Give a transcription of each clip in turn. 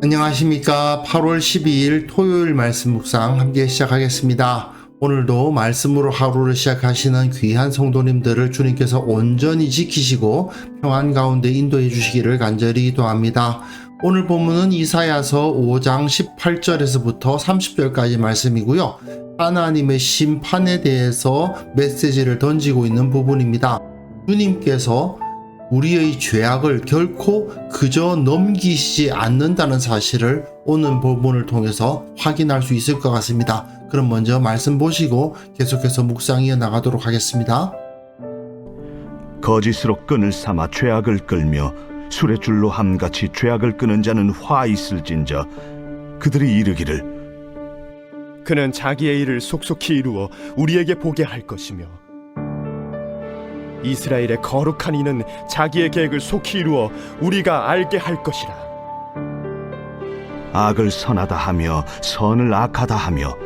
안녕하십니까. 8월 12일 토요일 말씀 묵상 함께 시작하겠습니다. 오늘도 말씀으로 하루를 시작하시는 귀한 성도님들을 주님께서 온전히 지키시고 평안 가운데 인도해 주시기를 간절히 기도합니다. 오늘 본문은 이사야서 5장 18절에서부터 30절까지 말씀이고요. 하나님의 심판에 대해서 메시지를 던지고 있는 부분입니다. 주님께서 우리의 죄악을 결코 그저 넘기시지 않는다는 사실을 오늘 본문을 통해서 확인할 수 있을 것 같습니다. 그럼 먼저 말씀 보시고 계속해서 묵상 이어나가도록 하겠습니다. 거짓으로 끈을 삼아 죄악을 끌며 술의 줄로 함같이 죄악을 끄는 자는 화 있을진저. 그들이 이르기를 그는 자기의 일을 속속히 이루어 우리에게 보게 할 것이며 이스라엘의 거룩한 이는 자기의 계획을 속히 이루어 우리가 알게 할 것이라. 악을 선하다 하며 선을 악하다 하며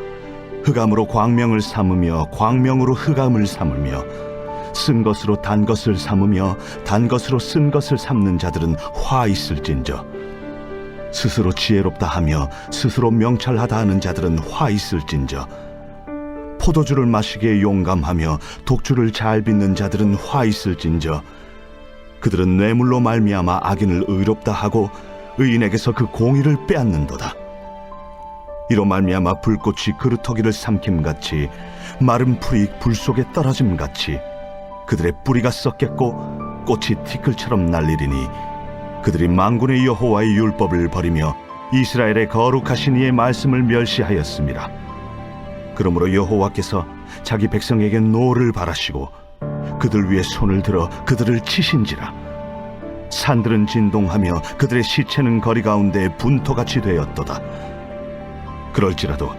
흑암으로 광명을 삼으며 광명으로 흑암을 삼으며 쓴 것으로 단 것을 삼으며 단 것으로 쓴 것을 삼는 자들은 화 있을진저. 스스로 지혜롭다 하며 스스로 명찰하다 하는 자들은 화 있을진저. 포도주를 마시기에 용감하며 독주를 잘 빚는 자들은 화 있을진저. 그들은 뇌물로 말미암아 악인을 의롭다 하고 의인에게서 그 공의를 빼앗는도다. 이로 말미암아 불꽃이 그루터기를 삼킴같이 마른 풀이 불 속에 떨어짐같이 그들의 뿌리가 썩겠고 꽃이 티끌처럼 날리리니 그들이 만군의 여호와의 율법을 버리며 이스라엘의 거룩하신 이의 말씀을 멸시하였습니다. 그러므로 여호와께서 자기 백성에게 노를 바라시고 그들 위에 손을 들어 그들을 치신지라. 산들은 진동하며 그들의 시체는 거리 가운데 분토같이 되었도다. 그럴지라도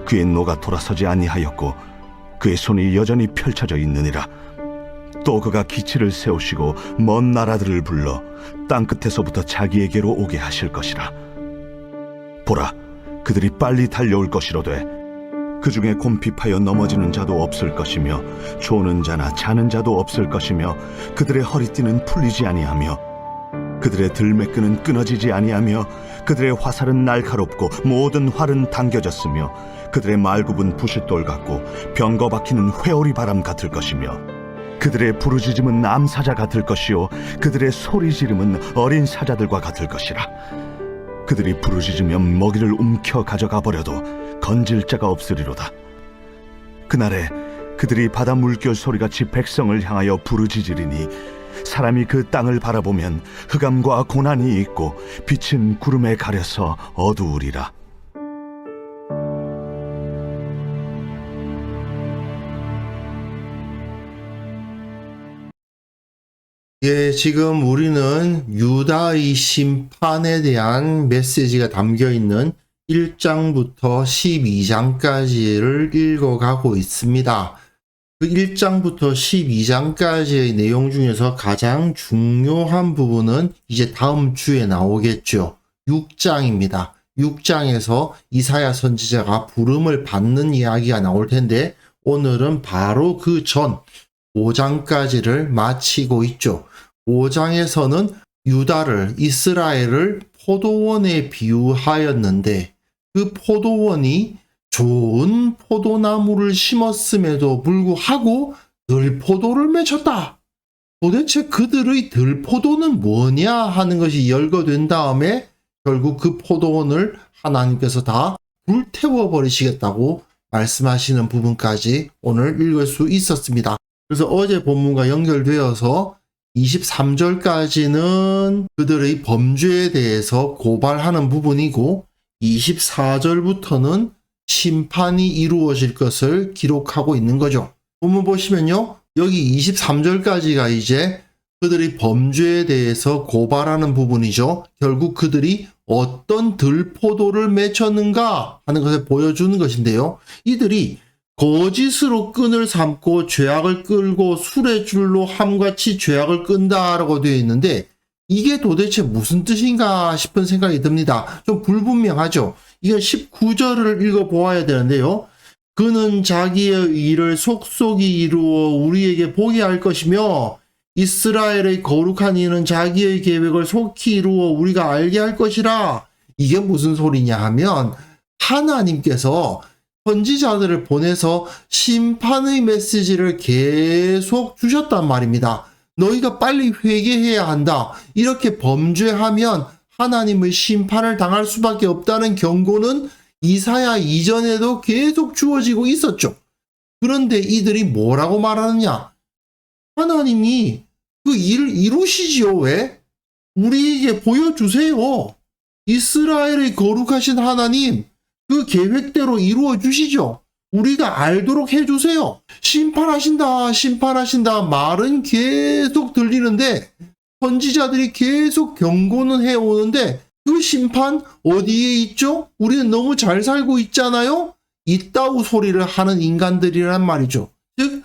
그의 노가 돌아서지 아니하였고 그의 손이 여전히 펼쳐져 있느니라. 또 그가 기치를 세우시고 먼 나라들을 불러 땅끝에서부터 자기에게로 오게 하실 것이라. 보라, 그들이 빨리 달려올 것이로되 그 중에 곰핍하여 넘어지는 자도 없을 것이며 조는 자나 자는 자도 없을 것이며 그들의 허리띠는 풀리지 아니하며 그들의 들매끈은 끊어지지 아니하며 그들의 화살은 날카롭고 모든 활은 당겨졌으며 그들의 말굽은 부싯돌 같고 병거 박히는 회오리 바람 같을 것이며 그들의 부르짖음은 암사자 같을 것이요 그들의 소리 지름은 어린 사자들과 같을 것이라. 그들이 부르짖으면 먹이를 움켜 가져가 버려도 건질 자가 없으리로다. 그날에 그들이 바다 물결 소리같이 백성을 향하여 부르짖으리니 사람이 그 땅을 바라보면 흑암과 고난이 있고 빛은 구름에 가려서 어두우리라. 예, 지금 우리는 유다의 심판에 대한 메시지가 담겨 있는 1장부터 12장까지를 읽어가고 있습니다. 그 1장부터 12장까지의 내용 중에서 가장 중요한 부분은 이제 다음 주에 나오겠죠. 6장입니다. 6장에서 이사야 선지자가 부름을 받는 이야기가 나올 텐데 오늘은 바로 그 전 5장까지를 마치고 있죠. 5장에서는 유다를, 이스라엘을 포도원에 비유하였는데 그 포도원이 좋은 포도나무를 심었음에도 불구하고 들포도를 맺혔다. 도대체 그들의 들포도는 뭐냐 하는 것이 열거된 다음에 결국 그 포도원을 하나님께서 다 불태워 버리시겠다고 말씀하시는 부분까지 오늘 읽을 수 있었습니다. 그래서 어제 본문과 연결되어서 23절까지는 그들의 범죄에 대해서 고발하는 부분이고 24절부터는 심판이 이루어질 것을 기록하고 있는 거죠. 본문 보시면요. 여기 23절까지가 이제 그들의 범죄에 대해서 고발하는 부분이죠. 결국 그들이 어떤 들포도를 맺혔는가 하는 것을 보여주는 것인데요. 이들이 거짓으로 끈을 삼고 죄악을 끌고 술의 줄로 함같이 죄악을 끈다라고 되어 있는데 이게 도대체 무슨 뜻인가 싶은 생각이 듭니다. 좀 불분명하죠. 이건 19절을 읽어보아야 되는데요. 그는 자기의 일을 속속이 이루어 우리에게 보게 할 것이며 이스라엘의 거룩한 이는 자기의 계획을 속히 이루어 우리가 알게 할 것이라. 이게 무슨 소리냐 하면 하나님께서 선지자들을 보내서 심판의 메시지를 계속 주셨단 말입니다. 너희가 빨리 회개해야 한다. 이렇게 범죄하면 하나님의 심판을 당할 수밖에 없다는 경고는 이사야 이전에도 계속 주어지고 있었죠. 그런데 이들이 뭐라고 말하느냐? 하나님이 그 일을 이루시지요. 왜? 우리에게 보여주세요. 이스라엘의 거룩하신 하나님, 그 계획대로 이루어 주시죠. 우리가 알도록 해주세요. 심판하신다, 심판하신다 말은 계속 들리는데 선지자들이 계속 경고는 해오는데 그 심판 어디에 있죠? 우리는 너무 잘 살고 있잖아요? 이따우 소리를 하는 인간들이란 말이죠. 즉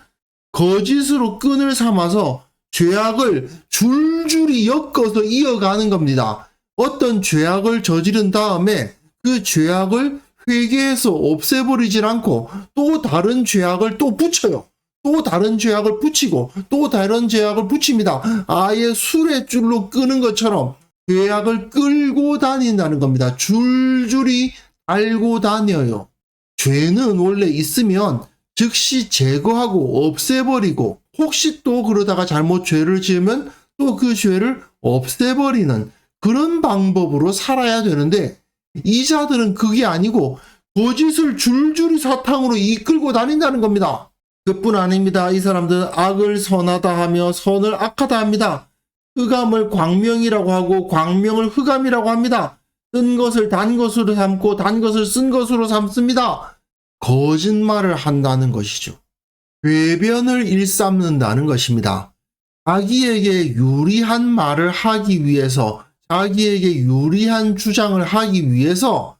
거짓으로 끈을 삼아서 죄악을 줄줄이 엮어서 이어가는 겁니다. 어떤 죄악을 저지른 다음에 그 죄악을 회개해서 없애버리질 않고 또 다른 죄악을 또 붙여요. 또 다른 죄악을 붙이고 또 다른 죄악을 붙입니다. 아예 수레줄로 끄는 것처럼 죄악을 끌고 다닌다는 겁니다. 줄줄이 달고 다녀요. 죄는 원래 있으면 즉시 제거하고 없애버리고 혹시 또 그러다가 잘못 죄를 지으면 또 그 죄를 없애버리는 그런 방법으로 살아야 되는데 이 자들은 그게 아니고 거짓을 줄줄이 사탕으로 이끌고 다닌다는 겁니다. 그뿐 아닙니다. 이 사람들은 악을 선하다 하며 선을 악하다 합니다. 흑암을 광명이라고 하고 광명을 흑암이라고 합니다. 쓴 것을 단 것으로 삼고 단 것을 쓴 것으로 삼습니다. 거짓말을 한다는 것이죠. 궤변을 일삼는다는 것입니다. 자기에게 유리한 말을 하기 위해서 자기에게 유리한 주장을 하기 위해서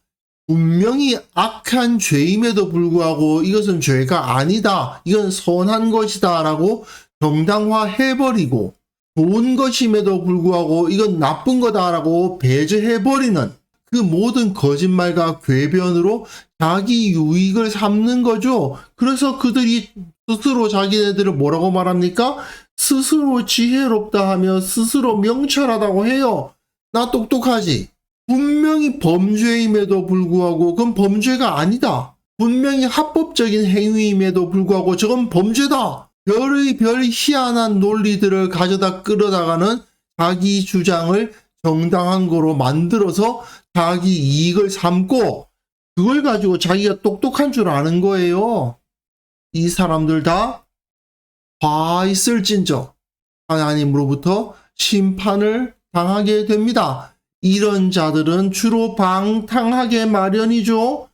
분명히 악한 죄임에도 불구하고 이것은 죄가 아니다. 이건 선한 것이다 라고 정당화해버리고 좋은 것임에도 불구하고 이건 나쁜 거다라고 배제해버리는 그 모든 거짓말과 궤변으로 자기 유익을 삼는 거죠. 그래서 그들이 스스로 자기네들을 뭐라고 말합니까? 스스로 지혜롭다 하며 스스로 명철하다고 해요. 나 똑똑하지. 분명히 범죄임에도 불구하고 그건 범죄가 아니다. 분명히 합법적인 행위임에도 불구하고 저건 범죄다. 별의 별 희한한 논리들을 가져다 끌어다가는 자기 주장을 정당한 거로 만들어서 자기 이익을 삼고 그걸 가지고 자기가 똑똑한 줄 아는 거예요. 이 사람들 다 화 있을진저 하나님으로부터 심판을 당하게 됩니다. 이런 자들은 주로 방탕하게 마련이죠.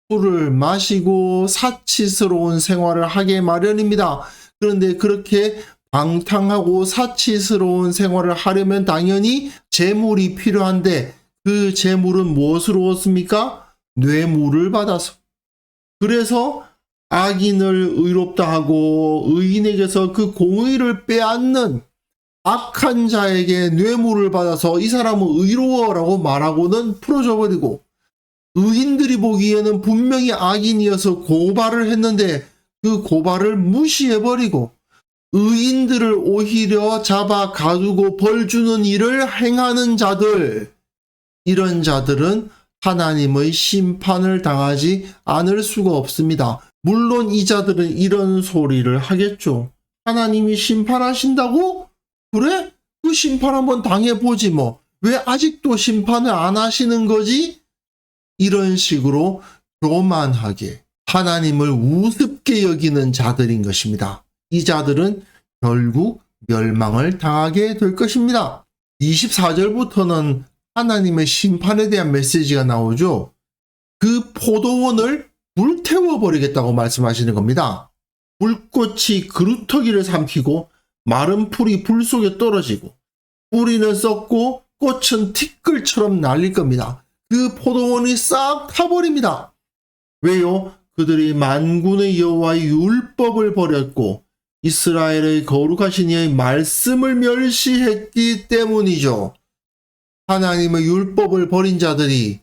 술을 마시고 사치스러운 생활을 하게 마련입니다. 그런데 그렇게 방탕하고 사치스러운 생활을 하려면 당연히 재물이 필요한데 그 재물은 무엇으로 얻습니까? 뇌물을 받아서. 그래서 악인을 의롭다 하고 의인에게서 그 공의를 빼앗는 악한 자에게 뇌물을 받아서 이 사람은 의로워라고 말하고는 풀어줘버리고 의인들이 보기에는 분명히 악인이어서 고발을 했는데 그 고발을 무시해버리고 의인들을 오히려 잡아 가두고 벌 주는 일을 행하는 자들, 이런 자들은 하나님의 심판을 당하지 않을 수가 없습니다. 물론 이 자들은 이런 소리를 하겠죠. 하나님이 심판하신다고? 그래? 그 심판 한번 당해보지 뭐. 왜 아직도 심판을 안 하시는 거지? 이런 식으로 교만하게 하나님을 우습게 여기는 자들인 것입니다. 이 자들은 결국 멸망을 당하게 될 것입니다. 24절부터는 하나님의 심판에 대한 메시지가 나오죠. 그 포도원을 불태워버리겠다고 말씀하시는 겁니다. 불꽃이 그루터기를 삼키고 마른 풀이 불 속에 떨어지고 뿌리는 썩고 꽃은 티끌처럼 날릴 겁니다. 그 포도원이 싹 타버립니다. 왜요? 그들이 만군의 여호와의 율법을 버렸고 이스라엘의 거룩하신 이의 말씀을 멸시했기 때문이죠. 하나님의 율법을 버린 자들이,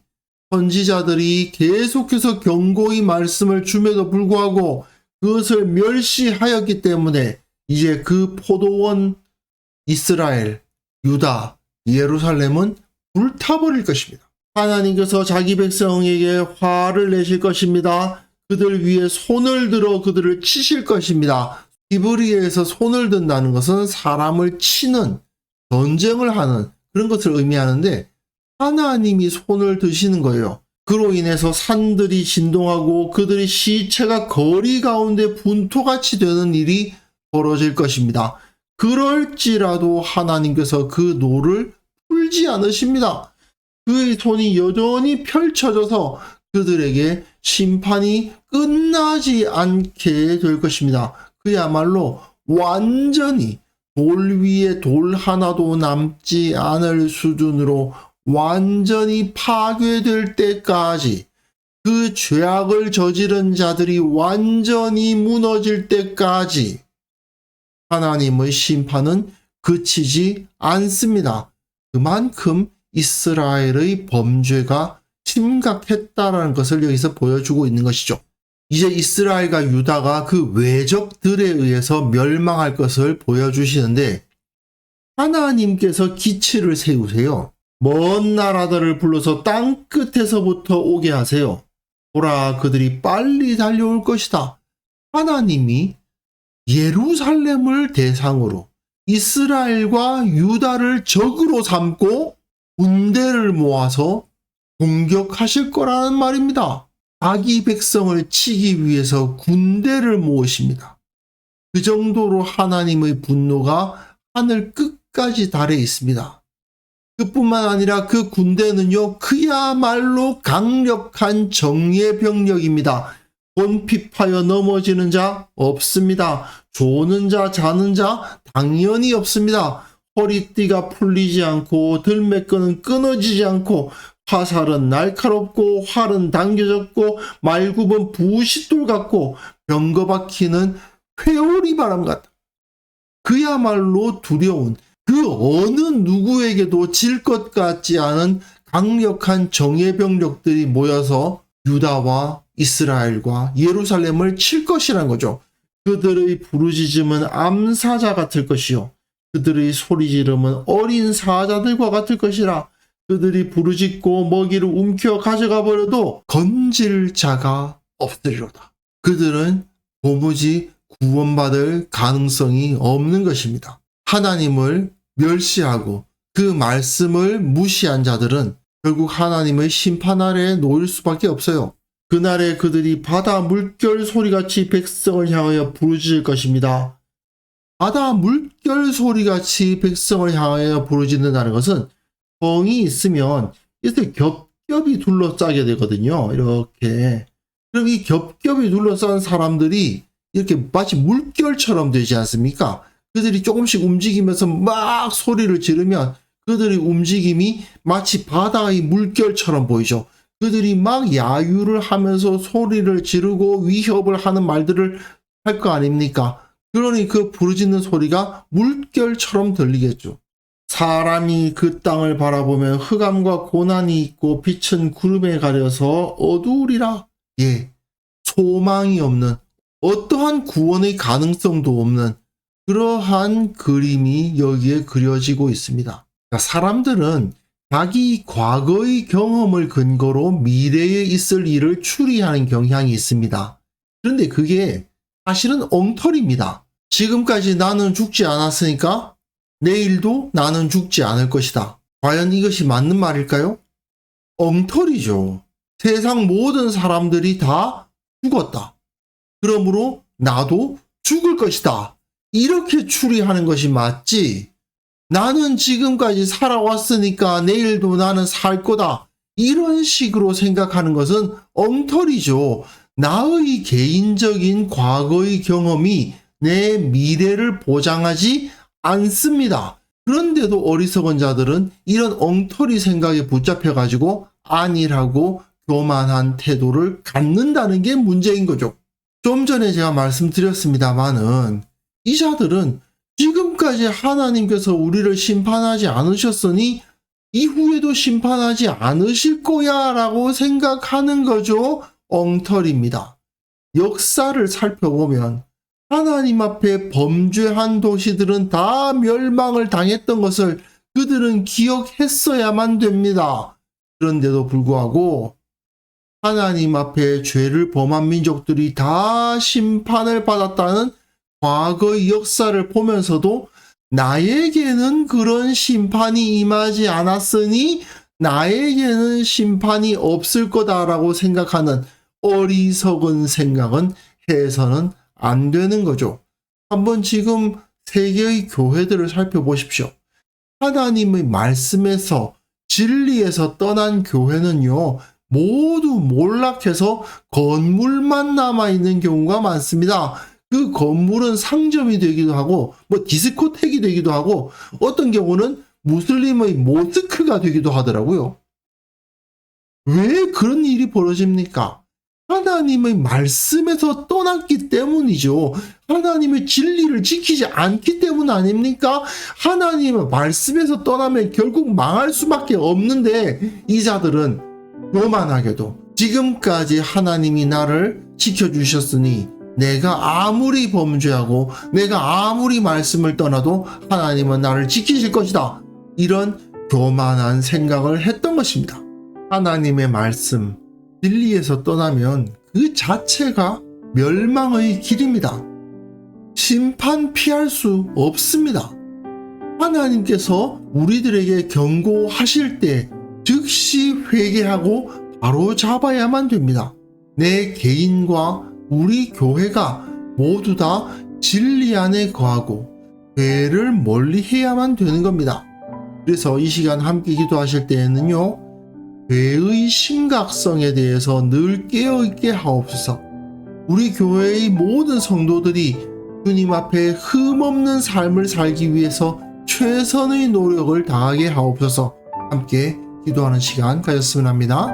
선지자들이 계속해서 경고의 말씀을 줌에도 불구하고 그것을 멸시하였기 때문에 이제 그 포도원 이스라엘, 유다, 예루살렘은 불타버릴 것입니다. 하나님께서 자기 백성에게 화를 내실 것입니다. 그들 위에 손을 들어 그들을 치실 것입니다. 히브리어에서 손을 든다는 것은 사람을 치는, 전쟁을 하는 그런 것을 의미하는데 하나님이 손을 드시는 거예요. 그로 인해서 산들이 진동하고 그들의 시체가 거리 가운데 분토같이 되는 일이 벌어질 것입니다. 그럴지라도 하나님께서 그 노를 풀지 않으십니다. 그의 손이 여전히 펼쳐져서 그들에게 심판이 끝나지 않게 될 것입니다. 그야말로 완전히 돌 위에 돌 하나도 남지 않을 수준으로 완전히 파괴될 때까지, 그 죄악을 저지른 자들이 완전히 무너질 때까지 하나님의 심판은 그치지 않습니다. 그만큼 이스라엘의 범죄가 심각했다라는 것을 여기서 보여주고 있는 것이죠. 이제 이스라엘과 유다가 그 외적들에 의해서 멸망할 것을 보여주시는데 하나님께서 기치를 세우세요. 먼 나라들을 불러서 땅 끝에서부터 오게 하세요. 보라, 그들이 빨리 달려올 것이다. 하나님이 예루살렘을 대상으로 이스라엘과 유다를 적으로 삼고 군대를 모아서 공격하실 거라는 말입니다. 자기 백성을 치기 위해서 군대를 모으십니다. 그 정도로 하나님의 분노가 하늘 끝까지 달해 있습니다. 그뿐만 아니라 그 군대는요, 그야말로 강력한 정예 병력입니다. 본핍하여 넘어지는 자 없습니다. 조는 자, 자는 자 당연히 없습니다. 허리띠가 풀리지 않고 들매끈은 끊어지지 않고 화살은 날카롭고 활은 당겨졌고 말굽은 부싯돌 같고 병거박히는 회오리 바람 같다. 그야말로 두려운, 그 어느 누구에게도 질 것 같지 않은 강력한 정예 병력들이 모여서 유다와 이스라엘과 예루살렘을 칠 것이란 거죠. 그들의 부르짖음은 암사자 같을 것이요, 그들의 소리 지름은 어린 사자들과 같을 것이라. 그들이 부르짖고 먹이를 움켜 가져가 버려도 건질 자가 없으리로다. 그들은 도무지 구원받을 가능성이 없는 것입니다. 하나님을 멸시하고 그 말씀을 무시한 자들은 결국 하나님의 심판 아래에 놓일 수밖에 없어요. 그날에 그들이 바다 물결 소리같이 백성을 향하여 부르짖을 것입니다. 바다 물결 소리같이 백성을 향하여 부르짖는다는 것은 성이 있으면 이렇게 겹겹이 둘러싸게 되거든요. 이렇게. 그럼 이 겹겹이 둘러싼 사람들이 이렇게 마치 물결처럼 되지 않습니까? 그들이 조금씩 움직이면서 막 소리를 지르면 그들의 움직임이 마치 바다의 물결처럼 보이죠. 그들이 막 야유를 하면서 소리를 지르고 위협을 하는 말들을 할 거 아닙니까? 그러니 그 부르짖는 소리가 물결처럼 들리겠죠. 사람이 그 땅을 바라보면 흑암과 고난이 있고 빛은 구름에 가려서 어두우리라. 예, 소망이 없는, 어떠한 구원의 가능성도 없는 그러한 그림이 여기에 그려지고 있습니다. 그러니까 사람들은 자기 과거의 경험을 근거로 미래에 있을 일을 추리하는 경향이 있습니다. 그런데 그게 사실은 엉터리입니다. 지금까지 나는 죽지 않았으니까 내일도 나는 죽지 않을 것이다. 과연 이것이 맞는 말일까요? 엉터리죠. 세상 모든 사람들이 다 죽었다. 그러므로 나도 죽을 것이다. 이렇게 추리하는 것이 맞지. 나는 지금까지 살아왔으니까 내일도 나는 살 거다. 이런 식으로 생각하는 것은 엉터리죠. 나의 개인적인 과거의 경험이 내 미래를 보장하지 않습니다. 그런데도 어리석은 자들은 이런 엉터리 생각에 붙잡혀가지고 안일하고 교만한 태도를 갖는다는 게 문제인 거죠. 좀 전에 제가 말씀드렸습니다마는 이 자들은 지금까지 하나님께서 우리를 심판하지 않으셨으니 이후에도 심판하지 않으실 거야 라고 생각하는 거죠. 엉터리입니다. 역사를 살펴보면 하나님 앞에 범죄한 도시들은 다 멸망을 당했던 것을 그들은 기억했어야만 됩니다. 그런데도 불구하고 하나님 앞에 죄를 범한 민족들이 다 심판을 받았다는 과거의 역사를 보면서도 나에게는 그런 심판이 임하지 않았으니 나에게는 심판이 없을 거다라고 생각하는 어리석은 생각은 해서는 안 되는 거죠. 한번 지금 세계의 교회들을 살펴보십시오. 하나님의 말씀에서 진리에서 떠난 교회는요, 모두 몰락해서 건물만 남아있는 경우가 많습니다. 그 건물은 상점이 되기도 하고, 디스코텍이 되기도 하고, 어떤 경우는 무슬림의 모스크가 되기도 하더라고요. 왜 그런 일이 벌어집니까? 하나님의 말씀에서 떠났기 때문이죠. 하나님의 진리를 지키지 않기 때문 아닙니까? 하나님의 말씀에서 떠나면 결국 망할 수밖에 없는데 이 자들은 교만하게도 지금까지 하나님이 나를 지켜주셨으니 내가 아무리 범죄하고 내가 아무리 말씀을 떠나도 하나님은 나를 지키실 것이다. 이런 교만한 생각을 했던 것입니다. 하나님의 말씀, 진리에서 떠나면 그 자체가 멸망의 길입니다. 심판 피할 수 없습니다. 하나님께서 우리들에게 경고하실 때 즉시 회개하고 바로 잡아야만 됩니다. 내 개인과 우리 교회가 모두 다 진리 안에 거하고 죄를 멀리 해야만 되는 겁니다. 그래서 이 시간 함께 기도하실 때에는요, 죄의 심각성에 대해서 늘 깨어있게 하옵소서. 우리 교회의 모든 성도들이 주님 앞에 흠없는 삶을 살기 위해서 최선의 노력을 다하게 하옵소서. 함께 기도하는 시간 가졌으면 합니다.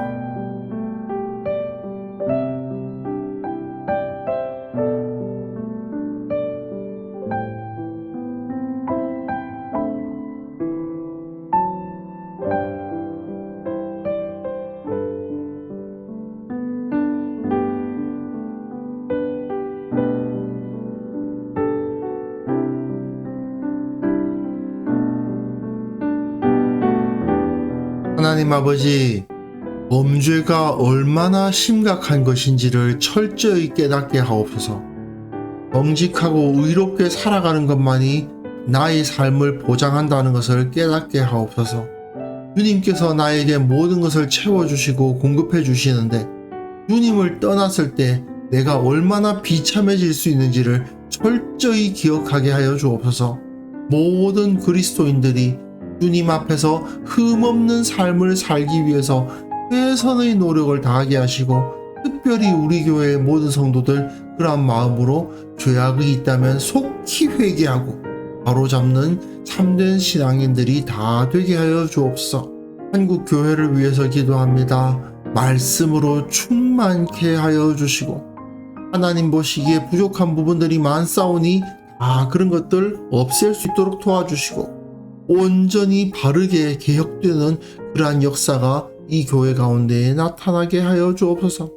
하나님 아버지, 범죄가 얼마나 심각한 것인지를 철저히 깨닫게 하옵소서. 정직하고 의롭게 살아가는 것만이 나의 삶을 보장한다는 것을 깨닫게 하옵소서. 주님께서 나에게 모든 것을 채워주시고 공급해 주시는데 주님을 떠났을 때 내가 얼마나 비참해질 수 있는지를 철저히 기억하게 하여 주옵소서. 모든 그리스도인들이 주님 앞에서 흠없는 삶을 살기 위해서 최선의 노력을 다하게 하시고, 특별히 우리 교회의 모든 성도들 그러한 마음으로 죄악이 있다면 속히 회개하고 바로잡는 참된 신앙인들이 다 되게 하여 주옵소서. 한국 교회를 위해서 기도합니다. 말씀으로 충만케 하여 주시고, 하나님 보시기에 부족한 부분들이 많사오니 다 그런 것들 없앨 수 있도록 도와주시고, 온전히 바르게 개혁되는 그러한 역사가 이 교회 가운데에 나타나게 하여 주옵소서.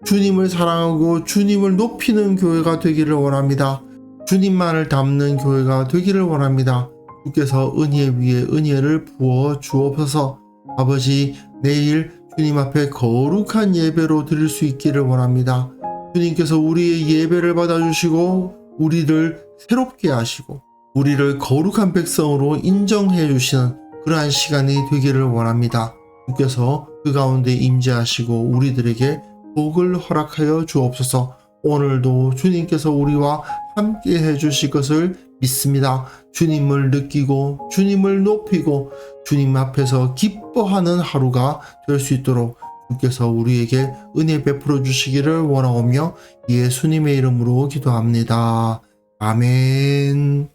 주님을 사랑하고 주님을 높이는 교회가 되기를 원합니다. 주님만을 담는 교회가 되기를 원합니다. 주께서 은혜 위에 은혜를 부어 주옵소서. 아버지, 내일 주님 앞에 거룩한 예배로 드릴 수 있기를 원합니다. 주님께서 우리의 예배를 받아주시고 우리를 새롭게 하시고 우리를 거룩한 백성으로 인정해 주시는 그러한 시간이 되기를 원합니다. 주께서 그 가운데 임재하시고 우리들에게 복을 허락하여 주옵소서. 오늘도 주님께서 우리와 함께 해 주실 것을 믿습니다. 주님을 느끼고 주님을 높이고 주님 앞에서 기뻐하는 하루가 될 수 있도록 주께서 우리에게 은혜 베풀어 주시기를 원하오며 예수님의 이름으로 기도합니다. 아멘.